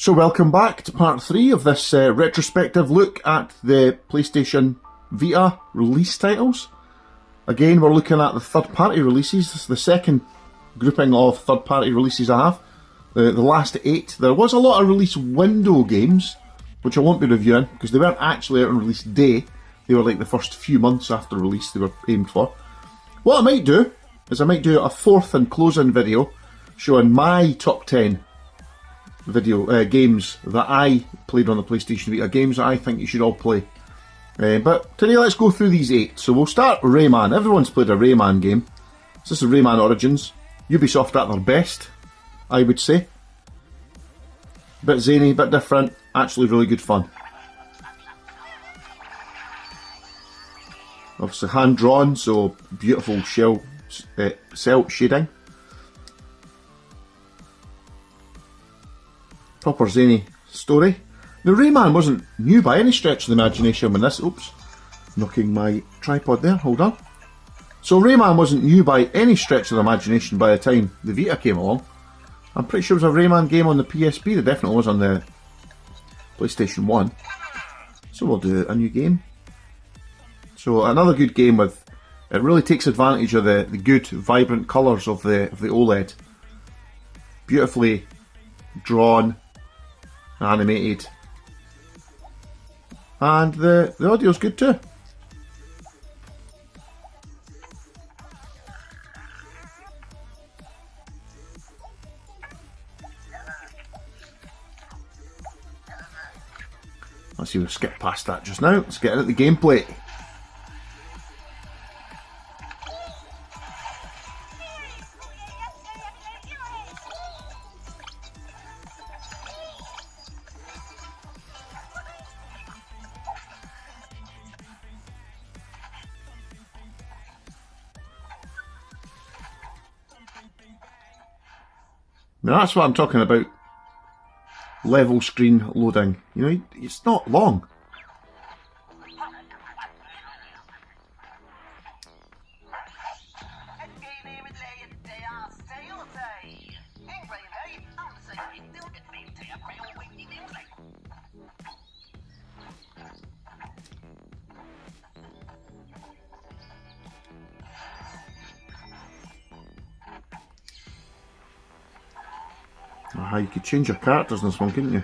So welcome back to part 3 of this retrospective look at the PlayStation Vita release titles. Again, we're looking at the third-party releases. This is the second grouping of third-party releases I have. The last 8. There was a lot of release window games, which I won't be reviewing, because they weren't actually out on release day. They were like the first few months after release they were aimed for. What I might do, is I might do a fourth and closing video, showing my top 10 games that I played on the PlayStation Vita, games that I think you should all play. But today let's go through these 8. So we'll start with Rayman. Everyone's played a Rayman game. So this is Rayman Origins. Ubisoft at their best, I would say. Bit zany, bit different, actually really good fun. Obviously hand drawn, so beautiful cell shading. Proper zany story. Now Rayman wasn't new by any stretch of the imagination when this... Oops, knocking my tripod there, hold on. So Rayman wasn't new by any stretch of the imagination by the time the Vita came along. I'm pretty sure it was a Rayman game on the PSP, there definitely was on the PlayStation 1. So we'll do a new game. So another good game with... It really takes advantage of the good, vibrant colours of the OLED. Beautifully drawn, animated, and the audio's good too. Let's see, we'll skip past that just now. Let's get into the gameplay. Now that's what I'm talking about. Level screen loading. You know, it's not long. Aha, you could change your characters in this one, couldn't you?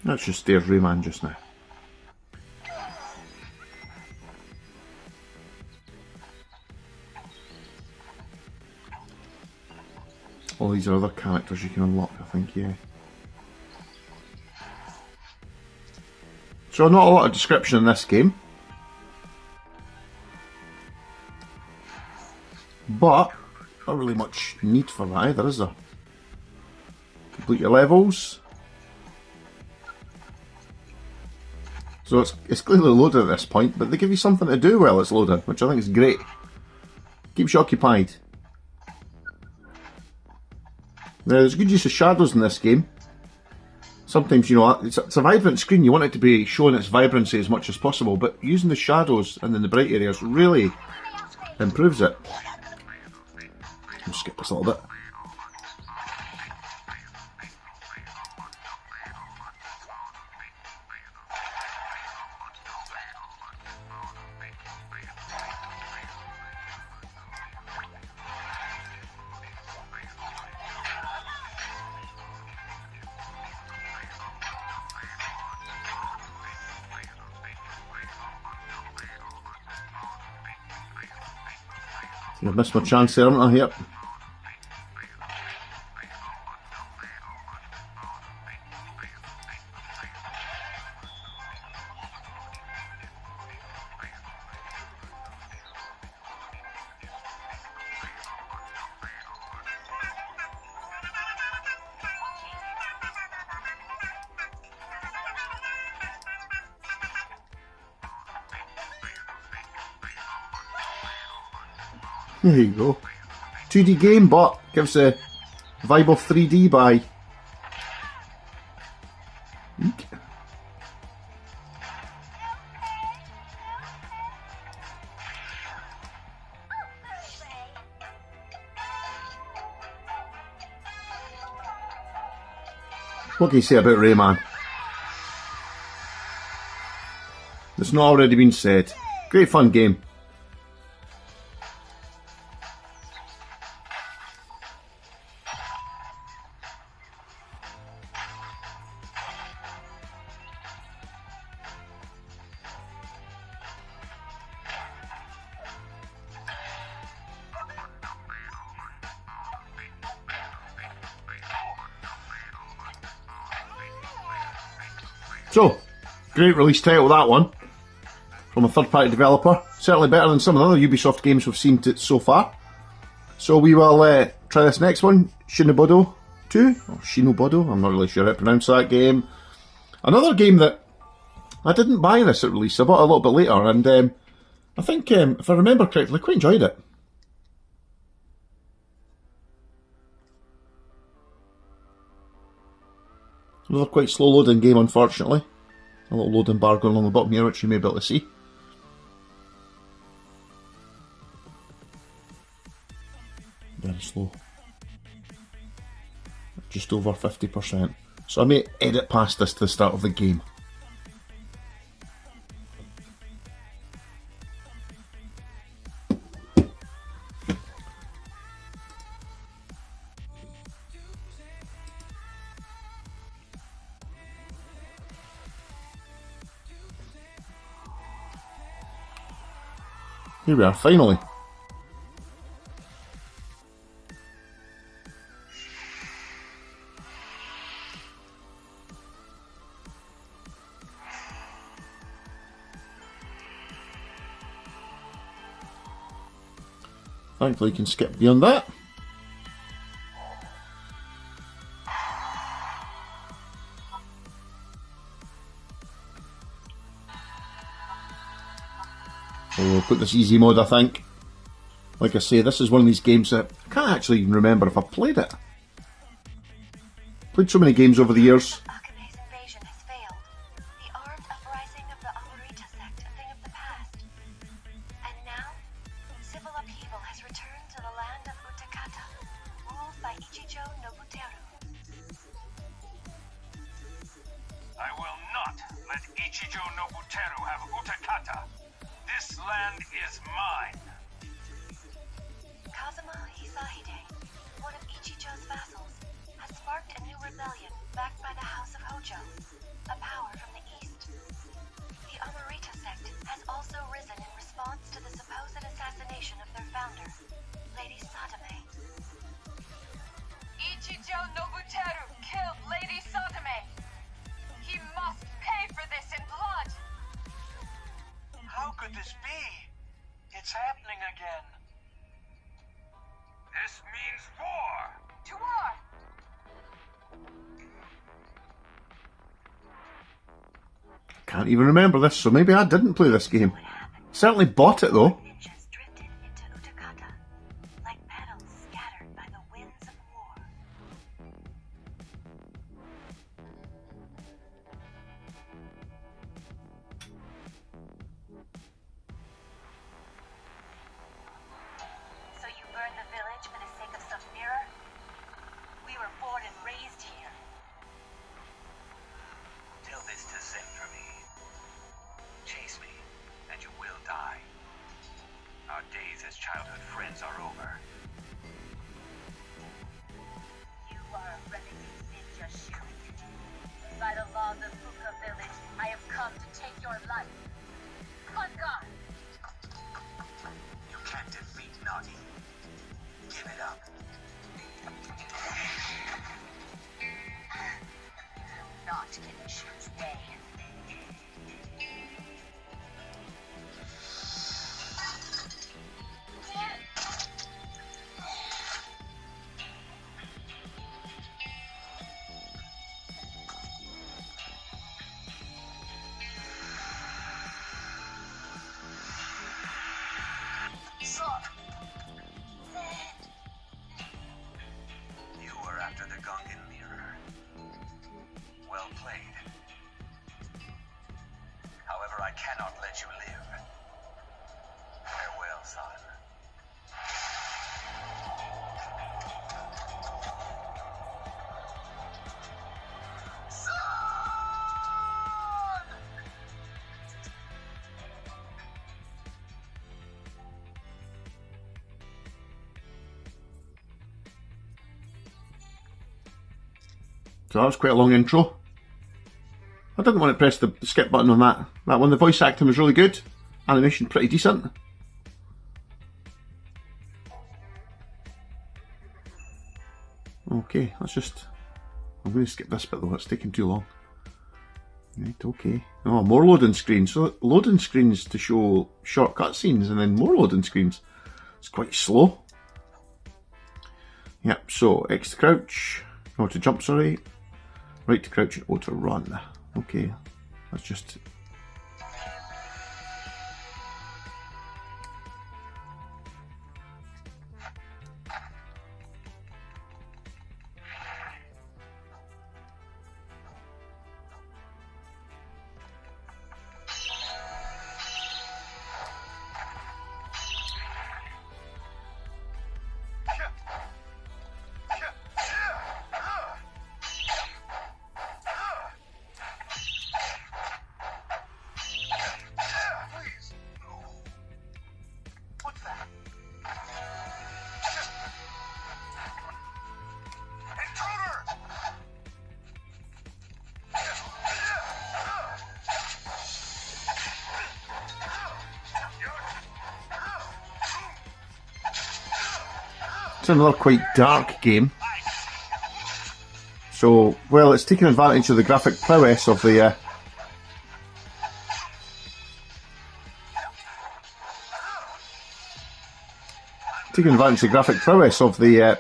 That's just there's Rayman just now. All these are other characters you can unlock, I think, yeah. So not a lot of description in this game, but not really much need for that either, is there? Complete your levels. So it's clearly loaded at this point, but they give you something to do while it's loading, which I think is great. Keeps you occupied. Now there's good use of shadows in this game. Sometimes, you know, it's a vibrant screen, you want it to be showing its vibrancy as much as possible, but using the shadows and then the bright areas really improves it. I'll skip this a little bit. I've missed my chance there, haven't I? Yep. There you go. 2D game, but gives the vibe of 3D by... Eek. What can you say about Rayman? It's not already been said. Great fun game. So, great release title that one, from a third-party developer. Certainly better than some of the other Ubisoft games we've seen so far. So we will try this next one, Shinobodo 2, or Shinobodo, I'm not really sure how to pronounce that game. Another game that I didn't buy this at release, I bought it a little bit later, and I think, if I remember correctly, I quite enjoyed it. Another quite slow loading game, unfortunately. A little loading bar going along the bottom here, which you may be able to see. Very slow. Just over 50%. So I may edit past this to the start of the game. Here we are, finally. Thankfully you can skip beyond that. So we'll put this easy mode, I think. Like I say, this is one of these games that I can't actually even remember if I played it. Played so many games over the years. I will not let Ichijo Nobuteru have Utakata. This land is mine. Kazuma Hisahide, one of Ichijo's vassals, has sparked a new rebellion backed by the House of Hojo, a power from the east. The Amorita sect has also risen in response to the supposed assassination of their founder, Lady Satame. Ichijo Nobuteru killed Lady Satame. He must pay for this in blood. How could this be? It's happening again. This means war. To war! Can't even remember this, so maybe I didn't play this game. Certainly bought it though. Ninjas drifted into Utakata, like petals scattered by the winds of war. So you burned the village for the sake of some mirror? We were born and raised here. Tell this to Zen for me. Chase me, and you will die. Our days as childhood friends are over. You are a renegade ninja shinobi. By the laws of Fuka village, I have come to take your life. On guard! You can't defeat Nagi. Give it up. Not in Shin's way. You were after the Gungan mirror. Well played. So that was quite a long intro. I didn't want to press the skip button on that one. The voice acting was really good. Animation pretty decent. Okay, I'm going to skip this bit though, it's taking too long. Right, okay. Oh, more loading screens. So loading screens to show short cutscenes and then more loading screens. It's quite slow. Yep, so X to crouch, or to jump, sorry. Right to crouch and O to run. Okay, let's just... It's another quite dark game. So, well, it's taking advantage of the graphic prowess of the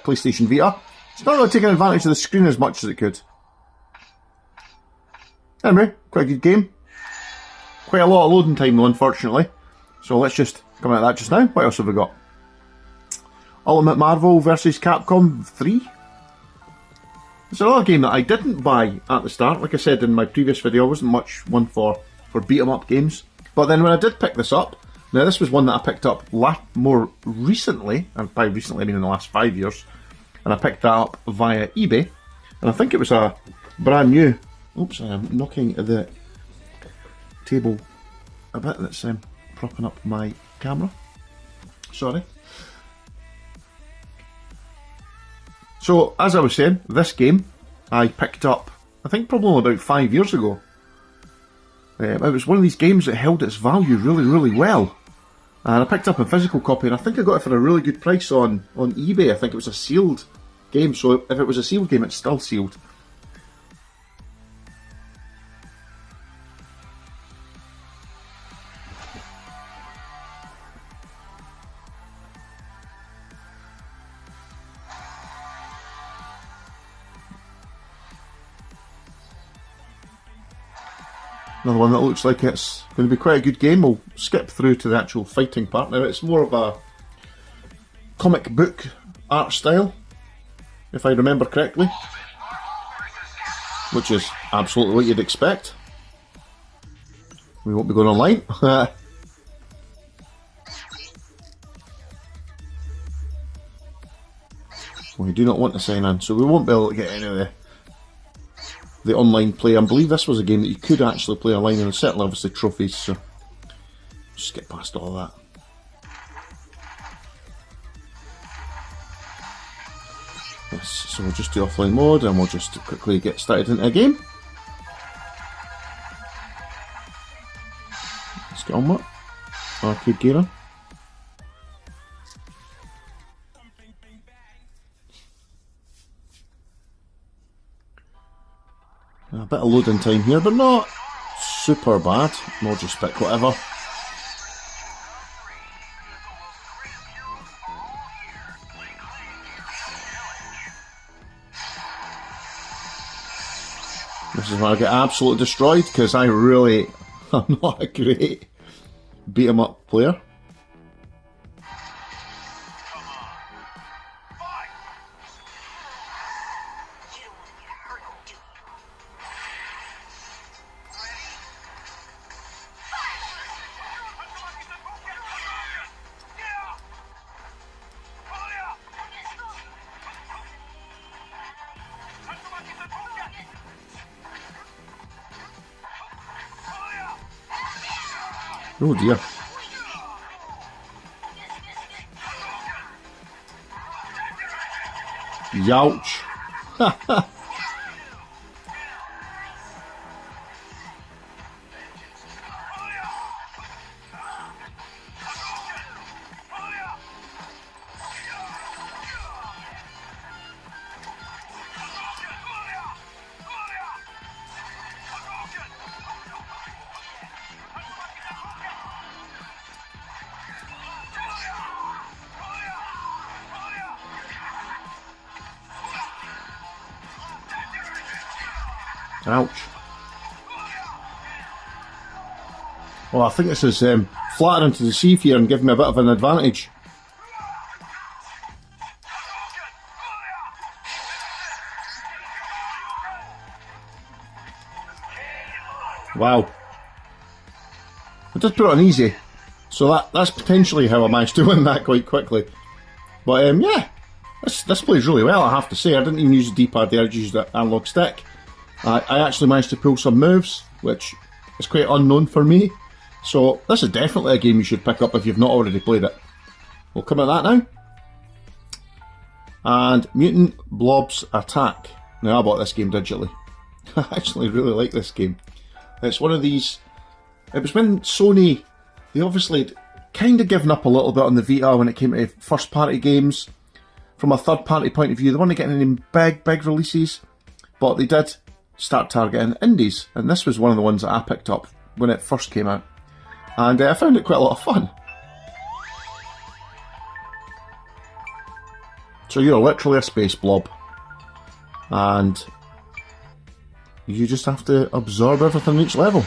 PlayStation Vita. It's not really taking advantage of the screen as much as it could. Anyway, quite a good game. Quite a lot of loading time though, unfortunately. So let's just come out of that just now. What else have we got? Ultimate Marvel vs Capcom 3. It's another game that I didn't buy at the start. Like I said in my previous video, I wasn't much one for beat 'em up games. But then when I did pick this up, now this was one that I picked up more recently, and by recently I mean in the last 5 years, and I picked that up via eBay, and I think it was a brand new... Oops, I'm knocking the table a bit, that's propping up my camera. Sorry. So, as I was saying, this game I picked up, I think probably about 5 years ago. It was one of these games that held its value really, really well. And I picked up a physical copy, and I think I got it for a really good price on eBay. I think it was a sealed game, so if it was a sealed game, it's still sealed. Another one that looks like it's going to be quite a good game. We'll skip through to the actual fighting part. Now, it's more of a comic book art style, if I remember correctly, which is absolutely what you'd expect. We won't be going online. We do not want to sign in, so we won't be able to get any of the online play. I believe this was a game that you could actually play online, and certainly obviously trophies, so just get past all that. Yes, so we'll just do offline mode and we'll just quickly get started into a game. Let's get on with it. Arcade gear. A bit of loading time here, but not super bad. We'll just pick whatever. This is where I get absolutely destroyed, because I'm not a great beat 'em up player. Oh dear. Youch. Ouch. Well, I think this is flattering to deceive here and giving me a bit of an advantage. Wow. I did put it on easy, so that's potentially how I managed to win that quite quickly. But yeah, this plays really well, I have to say. I didn't even use the D-pad there, I just used the analog stick. I actually managed to pull some moves, which is quite unknown for me. So this is definitely a game you should pick up if you've not already played it. We'll come at that now. And Mutant Blobs Attack. Now, I bought this game digitally. I actually really like this game. It's one of these... It was when Sony, they obviously kind of given up a little bit on the Vita when it came to first party games. From a third party point of view, they weren't getting any big releases, but they did start targeting indies, and this was one of the ones that I picked up when it first came out. And I found it quite a lot of fun. So you're literally a space blob, and you just have to absorb everything in each level.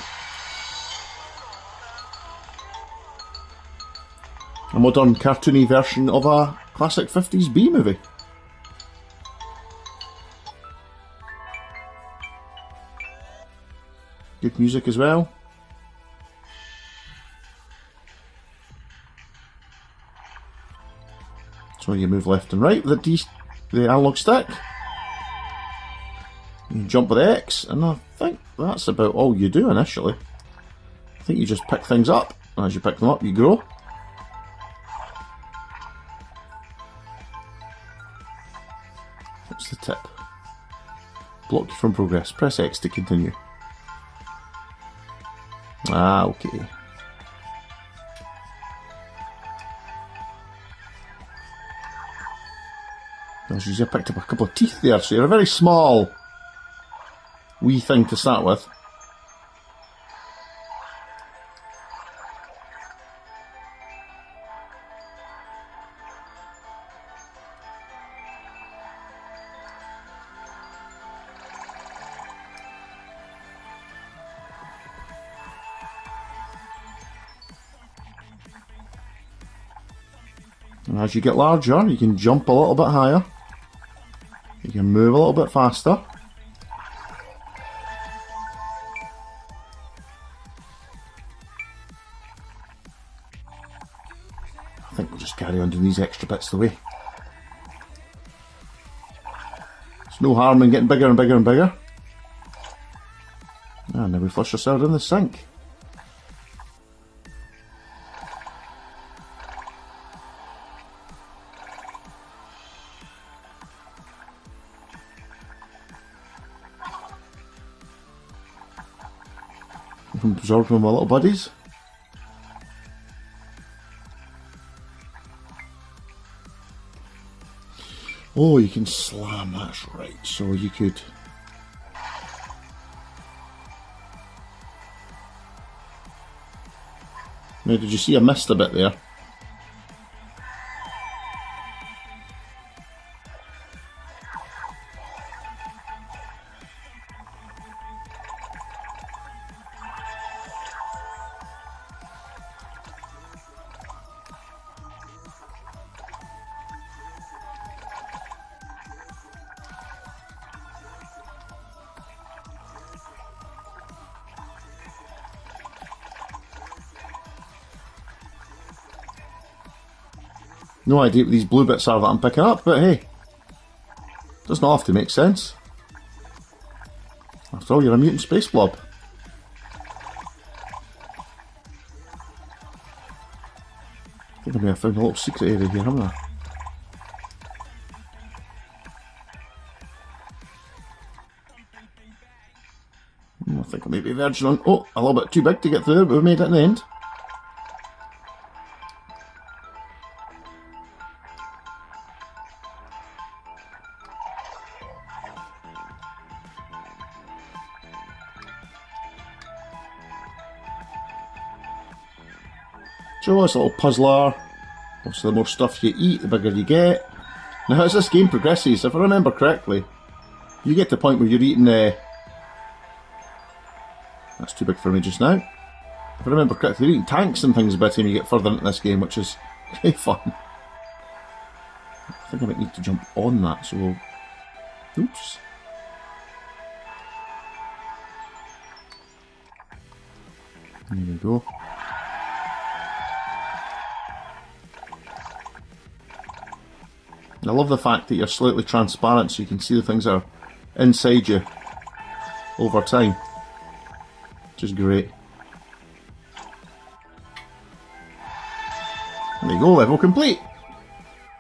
A modern cartoony version of a classic 50s B movie. Good music as well. So you move left and right with the analog stick. You jump with X, and I think that's about all you do initially. I think you just pick things up, and as you pick them up, you grow. What's the tip? Block you from progress. Press X to continue. Ah, okay. As you see, I picked up a couple of teeth there, so you're a very small wee thing to start with. And as you get larger, you can jump a little bit higher. You can move a little bit faster. I think we'll just carry on doing these extra bits of the way. There's no harm in getting bigger and bigger and bigger. And now we flush ourselves in the sink. Absorb them, my little buddies. Oh, you can slam, that's right. So you could... Now, did you see I missed a bit there? No idea what these blue bits are that I'm picking up, but hey, doesn't have to make sense. After all, you're a mutant space blob. I think I may have found a little secret area here, haven't I? I think I may be verging on... Oh, a little bit too big to get through, but we made it in the end. So it's a little puzzler. Obviously the more stuff you eat, the bigger you get. Now as this game progresses, if I remember correctly, you get to the point where you're eating too big for me just now. If I remember correctly, you're eating tanks and things by the time you get further into this game, which is great fun. I think I might need to jump on that, so we'll... Oops. There we go. I love the fact that you're slightly transparent so you can see the things that are inside you over time. Which is great. There you go, level complete.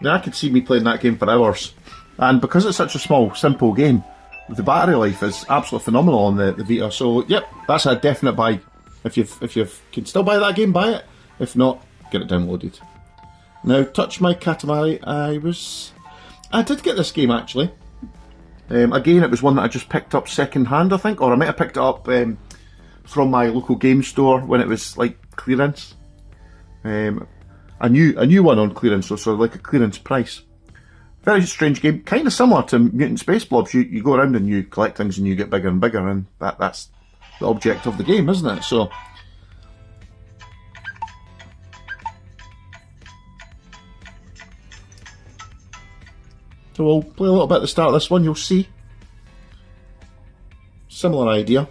Now I could see me playing that game for hours. And because it's such a small, simple game, the battery life is absolutely phenomenal on the Vita. So yep, that's a definite buy. If you can still buy that game, buy it. If not, get it downloaded. Now, Touch My Katamari, I did get this game actually. Again, it was one that I just picked up second hand, I think, or I might have picked it up from my local game store when it was like clearance. A new one on clearance, so like a clearance price. Very strange game, kind of similar to Mutant Space Blobs. You go around and you collect things and you get bigger and bigger, and that's the object of the game, isn't it? So we'll play a little bit at the start of this one, you'll see. Similar idea.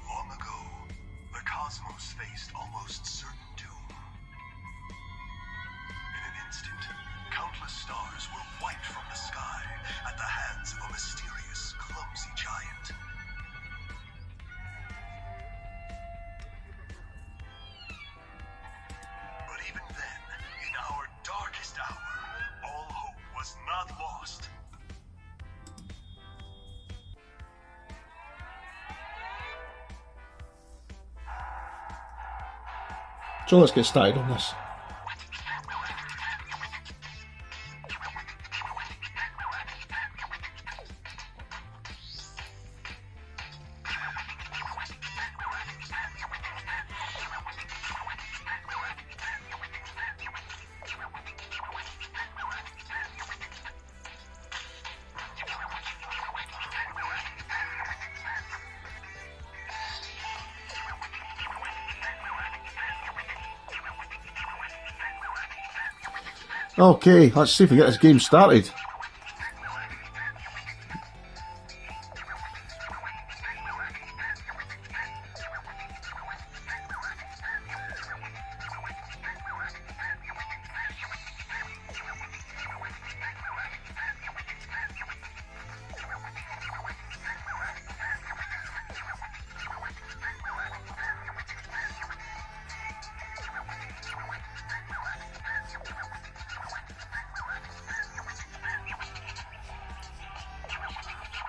Long ago, the cosmos faced almost certain doom. In an instant, countless stars were wiped from the sky at the hands of a mysterious, clumsy giant. But even then, in our darkest hour, all hope was not lost. So let's get started on this. Okay, let's see if we get this game started.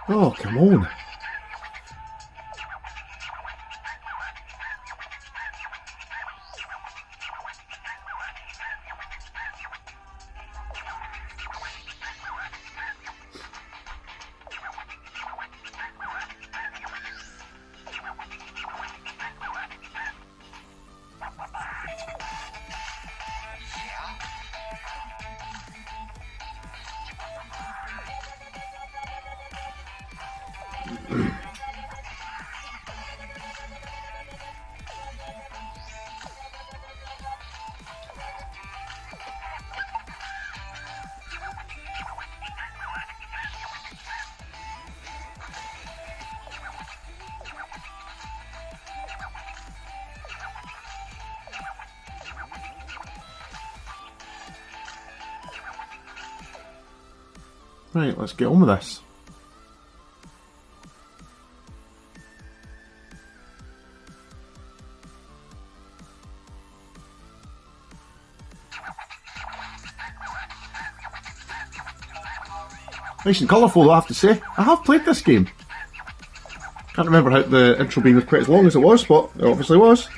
Oh, come on. Right, let's get on with this. Nice and colourful, I have to say. I have played this game. Can't remember how the intro being quite as long as it was, but it obviously was.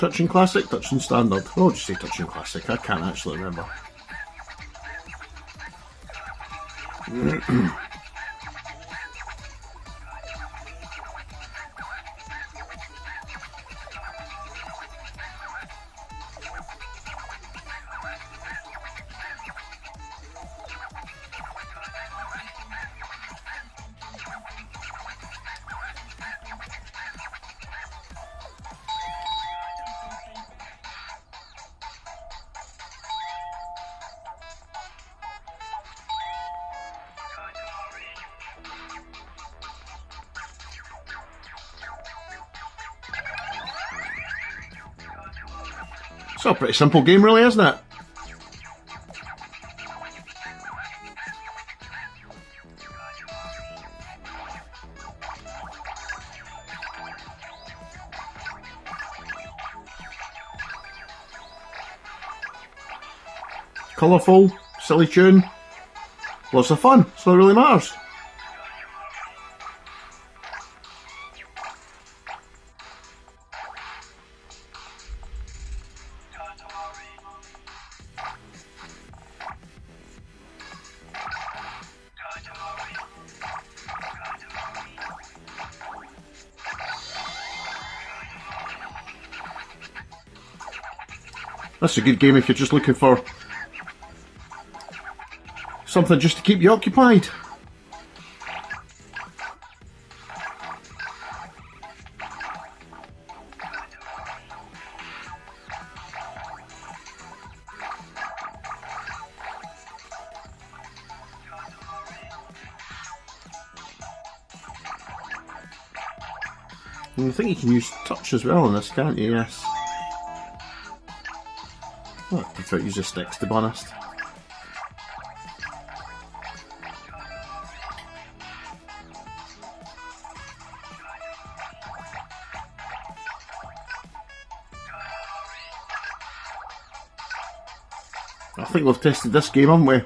Touching classic, touching standard. I'll just say touching classic, I can't actually remember. It's a pretty simple game really, isn't it? Colourful, silly tune, lots of fun, so it really matters. That's a good game if you're just looking for something just to keep you occupied. And I think you can use touch as well on this, can't you? Yes. Well, I prefer to use the sticks, to be honest. I think we've tested this game, haven't we?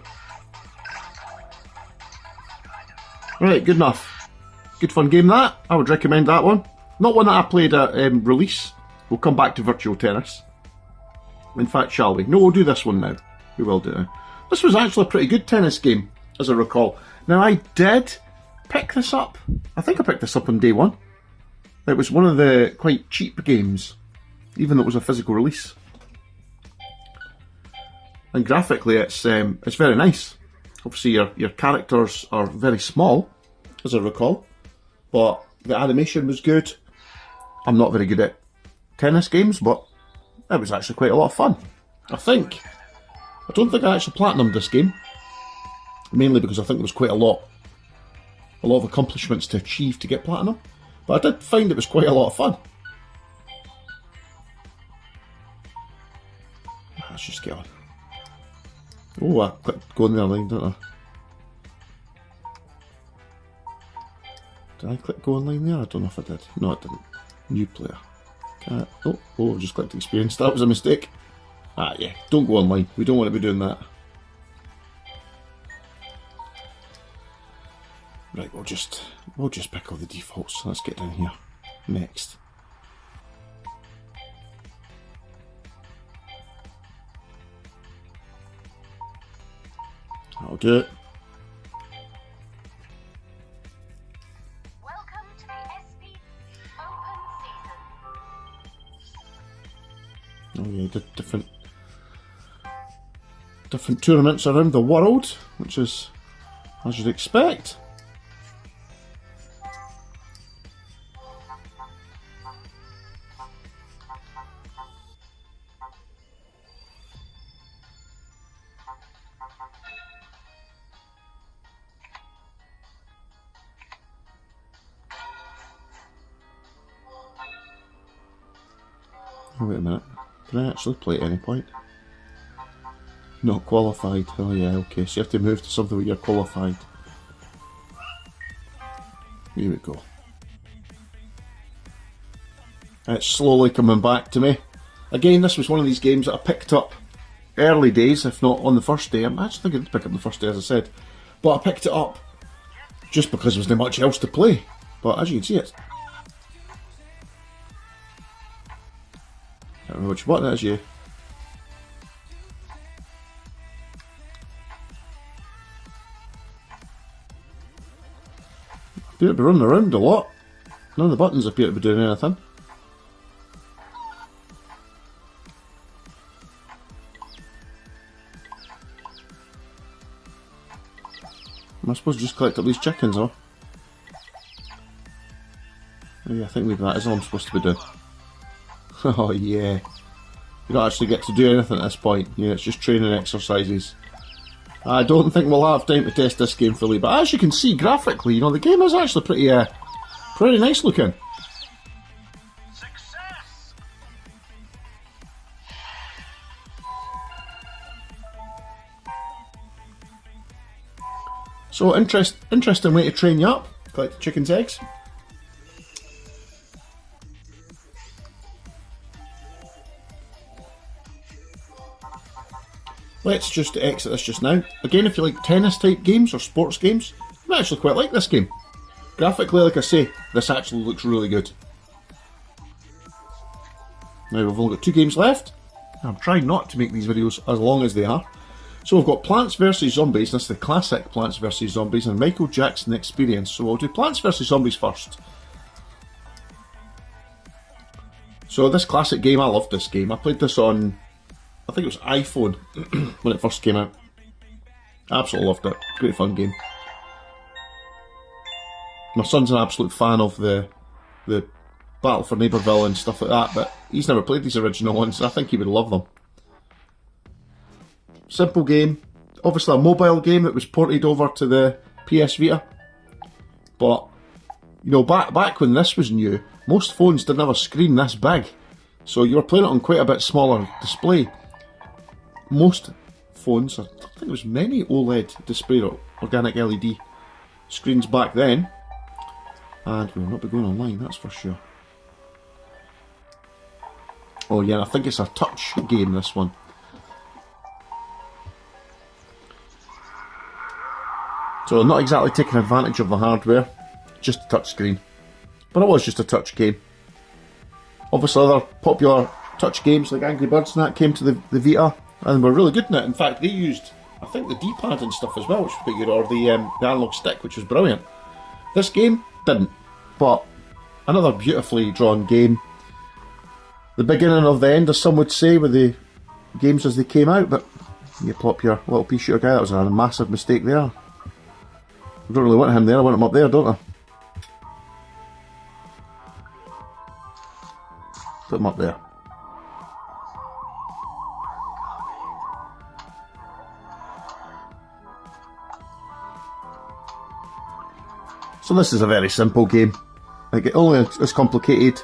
Right, good enough. Good fun game that. I would recommend that one. Not one that I played at release. We'll come back to virtual tennis. In fact, shall we? No, we'll do this one now. We will do it. This was actually a pretty good tennis game, as I recall. Now, I did pick this up. I think I picked this up on day one. It was one of the quite cheap games, even though it was a physical release. And graphically, it's very nice. Obviously, your characters are very small, as I recall, but the animation was good. I'm not very good at tennis games, but it was actually quite a lot of fun. I don't think I actually platinumed this game, mainly because I think there was quite a lot of accomplishments to achieve to get platinum, but I did find it was quite a lot of fun. Let's just get on. Oh, I clicked go on the other line, didn't I? Did I click go online there? I don't know if I did. No, I didn't. New player. Oh, I just clicked experience. That was a mistake. Ah, yeah. Don't go online. We don't want to be doing that. Right, we'll just pick all the defaults. Let's get down here. Next. That'll do it. Welcome to the SP Open Season. Oh yeah, different tournaments around the world, which is as you'd expect. Oh, wait a minute. Can I actually play at any point? Not qualified. Oh yeah, okay. So you have to move to something where you're qualified. Here we go. It's slowly coming back to me. Again, this was one of these games that I picked up early days, if not on the first day. I'm actually thinking to pick up the first day, as I said. But I picked it up just because there was not much else to play. But as you can see, don't know which button it is, you. Appear to be running around a lot. None of the buttons appear to be doing anything. I suppose just collect up these chickens, huh? Oh, yeah, I think maybe that is all I'm supposed to be doing. Oh yeah. You don't actually get to do anything at this point. Yeah, it's just training exercises. I don't think we'll have time to test this game fully, but as you can see graphically, you know, the game is actually pretty nice looking. Success! So interesting way to train you up. Collect the chicken's eggs. Let's just exit this just now. Again, if you like tennis type games or sports games, I actually quite like this game. Graphically, like I say, this actually looks really good. Now we've only got 2 games left. I'm trying not to make these videos as long as they are. So we've got Plants vs Zombies, that's the classic Plants vs Zombies, and Michael Jackson Experience. So we'll do Plants vs Zombies first. So this classic game, I loved this game. I played this on, I think it was iPhone when it first came out. Absolutely loved it. Great fun game. My son's an absolute fan of the Battle for Neighbourville and stuff like that, but he's never played these original ones, and I think he would love them. Simple game. Obviously a mobile game that was ported over to the PS Vita. But, you know, back when this was new, most phones didn't have a screen this big. So you were playing it on quite a bit smaller display. Most phones, I think there was many OLED display or organic LED screens back then. And we will not be going online, that's for sure. Oh yeah, I think it's a touch game, this one. So not exactly taking advantage of the hardware, just a touch screen. But it was just a touch game. Obviously other popular touch games like Angry Birds and that came to the Vita and were really good in it. In fact, they used, I think, the D-pad and stuff as well, which was pretty good, or the analog stick, which was brilliant. This game didn't, but another beautifully drawn game. The beginning of the end, as some would say, with the games as they came out, but you plop your little pea shooter guy, that was a massive mistake there. I don't really want him there, I want him up there, don't I? Put him up there. So this is a very simple game. Like, it only as complicated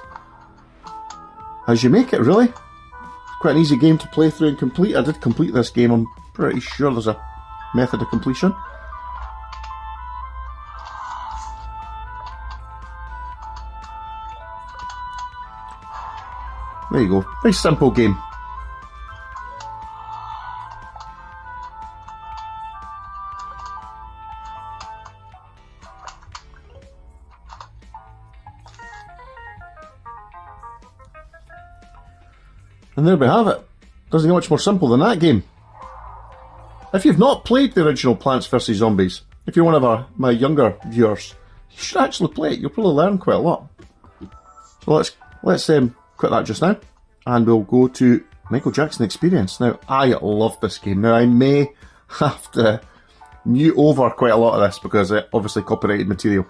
as you make it, really. It's quite an easy game to play through and complete. I did complete this game, I'm pretty sure there's a method of completion. There you go, very simple game. And there we have it. Doesn't get much more simple than that game. If you've not played the original Plants vs Zombies, if you're one of my younger viewers, you should actually play it. You'll probably learn quite a lot. So let's quit that just now, and we'll go to Michael Jackson Experience. Now, I love this game. Now, I may have to mute over quite a lot of this because it obviously copyrighted material.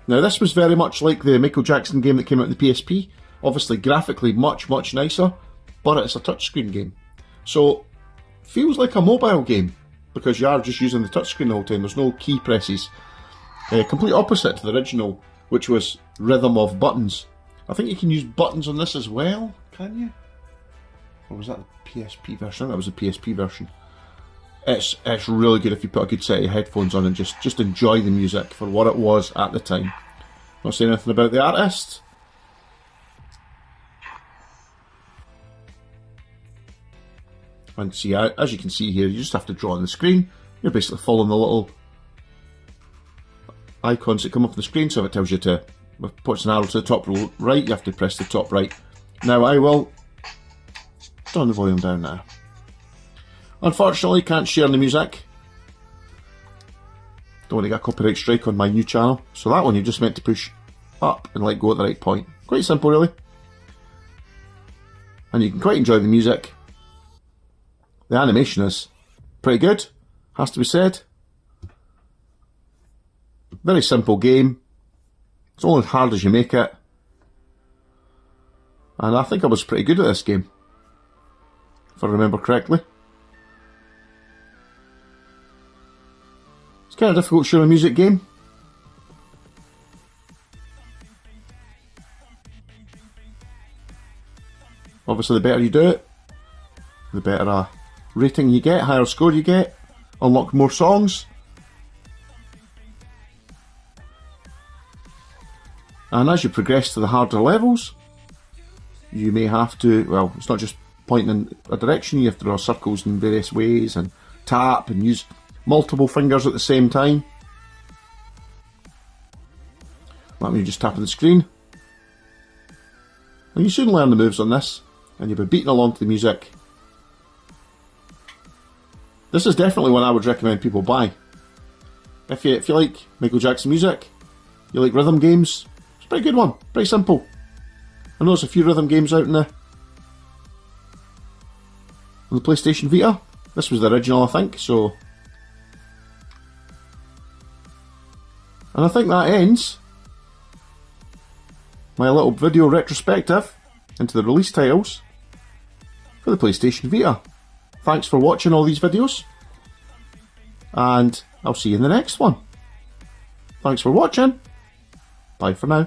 Now, this was very much like the Michael Jackson game that came out on the PSP. Obviously, graphically much, much nicer, but it's a touchscreen game. So, feels like a mobile game because you are just using the touchscreen the whole time. There's no key presses. Complete opposite to the original, which was rhythm of buttons. I think you can use buttons on this as well, can you? Or was that the PSP version? I think that was the PSP version. It's really good if you put a good set of headphones on and just enjoy the music for what it was at the time. Not saying anything about the artist. And see, as you can see here, you just have to draw on the screen. You're basically following the little icons that come up on the screen, so if it tells you to puts an arrow to the top right, you have to press the top right. Now I will turn the volume down now. Unfortunately, can't share the music. Don't want to get a copyright strike on my new channel. So that one you just meant to push up and let go at the right point. Quite simple really. And you can quite enjoy the music. The animation is pretty good, has to be said. Very simple game. It's only as hard as you make it. And I think I was pretty good at this game, if I remember correctly. It's kind of difficult to show a music game. Obviously the better you do it, the better rating you get, higher score you get, unlock more songs. And as you progress to the harder levels, you may have to, well, it's not just pointing in a direction, you have to draw circles in various ways and tap and use multiple fingers at the same time. That means you just tap on the screen. And you soon learn the moves on this, and you'll be beating along to the music. This is definitely one I would recommend people buy. If you like Michael Jackson music, you like rhythm games, it's a pretty good one, pretty simple. I know there's a few rhythm games out in on the PlayStation Vita. This was the original, I think, so. And I think that ends my little video retrospective into the release titles for the PlayStation Vita. Thanks for watching all these videos, and I'll see you in the next one. Thanks for watching. Bye for now.